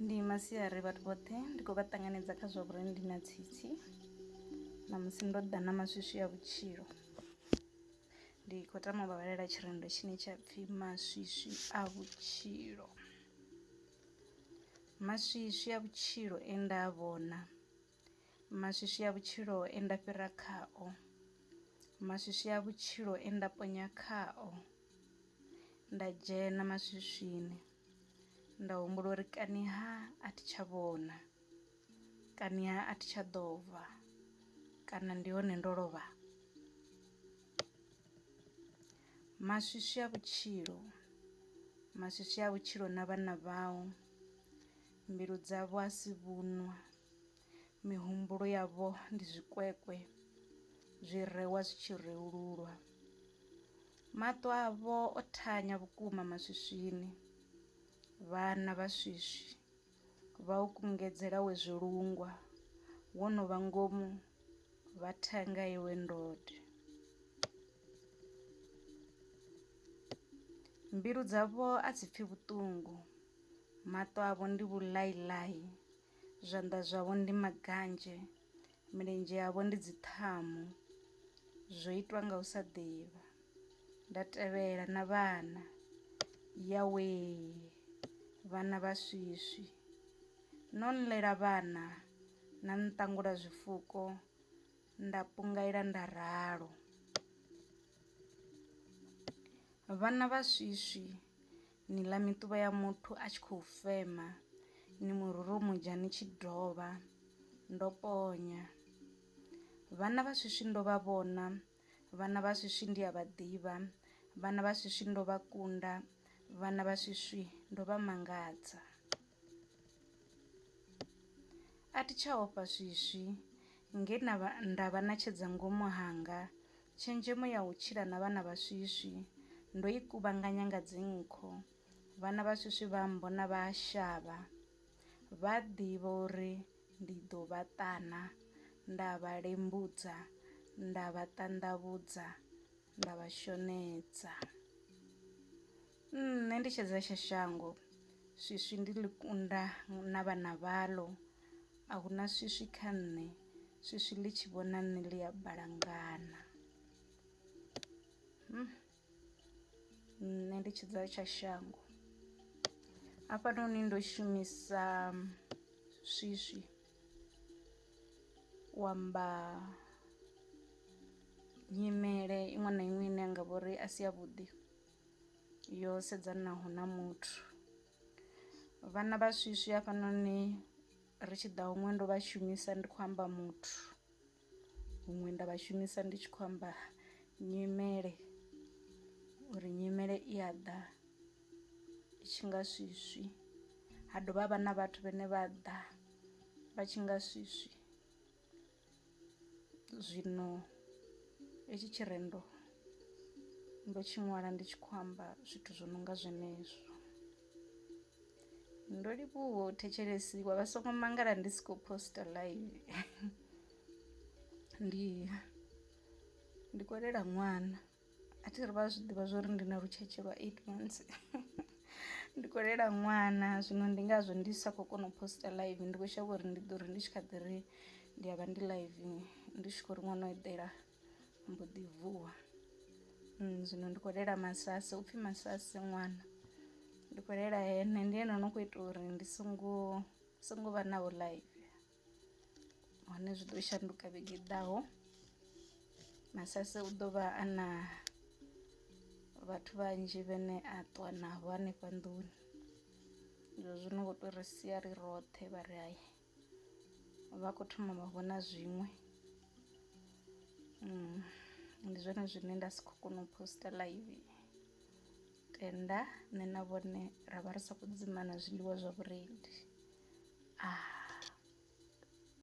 Ndi masiari vhathu vhoṱhe ndi khou vha ṱanganedza kha zwa vhurendi na tsitsi. Namusi ndo ḓa na maswiswi a vhutshilo. Ndi khou tama u vha vhalela tshirendo tshine tsha pfhi maswiswi a vhutshilo. Maswiswi a vhutshilo nda vhona, maswiswi a vhutshilo nda fhira khao, maswiswi a vhutshilo nda ponya khao, nda dzhena maswiswini nda humbula uri kaniha a thi tsha vhona, kaniha a thi tsha ḓovha, kana ndi hone ndo lovha. Maswiswi a vhutshilo, maswiswi a vhutshilo na vhana vhao, mbilu dzavho a si vhuṅwa, mihumbulo yavho ndi zwikwekwe zwirewa zwi tshi reululwa, maṱo avho o thanya vhukuma maswiswini. Vhana vha swiswi vha u kungedzela we zwilungwa, wo no vha ngomu vha thenga iwe ndode. Mbilu dzavho a dzi pfi vhuṱungu, maṱo avho ndi vhulaiḽai, zwanḓa zwavho ndi maganzhe, milenzhe yavho ndi dzi ṱhamu, zwo itwa nga u sa ḓivha. Nda tevhela na vhana, yawe vhana vha swiswi no nḽela vhana na nṱangula zwifuko, nda pungaila nda ralo. Vhana vha swiswi ni ḽa miṱuvha ya muthu a tshi khou fema, ni murumudzha ni tshi dovha, ndo ponya. Vhana vha swiswi ndo vha vhona, vhana vha swiswi ndi a vha ḓivha, vhana vha swiswi ndo vha kunda, vhana vha swiswi ndo vha mangadza. A thi tsha ofha swiswi nge nda vha ṋetshedza ngomu hanga tshenzhemo ya u tshila na vhana vha swiswi, ndo i kuvhanganya nga dzinkho. Vhana vha swiswi vha mbona vha a shavha, vha ḓivha uri ndi ḓo vha ṱana, nda vha lembudza, nda vha ṱanḓavhudza, nda vha shonedza. Nṋe ndi tshedza tsha shango, swiswi ndi ḽi kunda na vhana vhaḽo, a huna swiswi kha nṋe, swiswi ḽi tshi vhona nṋe ḽi a balangana. Nṋe ndi tshedza tsha shango, hafhanoni ndo shumisa swiswi u amba nyimele iṅwe na iṅwe ine yanga vhori a si ya vhuḓi yo sedzanaho na muthu. Vhana vha swiswi hafhanoni ri tshi ḓa huṅwe ndo vha shumisa ndi khou amba muthu, huṅwe nda vha shumisa ndi tshi khou amba nyimele, uri nyimele i a ḓa i tshi nga swiswi. Ha dovha havha na vhathu vhane vha ḓa vha tshi nga swiswi. Zwino hetshi tshirendo ndo tshi ṅwala ndi tshi khou amba zwithu zwo no nga zwenezwo. Ndo livhuwa u thetshelesiwa, vha songo mangala ndi si khou poster live. Ndi khou lilela ṅwana, a thi ri vha zwi ḓivha zwori ndi na lutshetshe lwa 8 months. Ndi khou lilela ṅwana, zwino ndi ngazwo ndi sa khou kona u poster live. Ndi khou shavha uri ndi ḓo ri ndi tshi kha ḓi ri ndi a vha ndi live ndi tshi khou ri ṅwana o eḓela mbo ḓi vuwa. Zwino ndi khou lilela Masase, upfhi Masase ṅwana, ndi khou lilela ene, ndi ene no khou ita uri ndi songo vha naho live. Hone zwi ḓo shanduka vhege i ḓaho, Masase u ḓo vha a na vhathu vhanzhi vhane a ṱuwa navho hanefha nḓuni. Izwo zwino vho tou ri sia ri roṱhe vha ri hai vha khou thoma vha vhona zwiṅwe. Ndi zwone zwine nda si khou kona u poster live, tenda nṋe na vhone ra vha ri sa khou dzimana zwiḽiwa zwa vhurendi.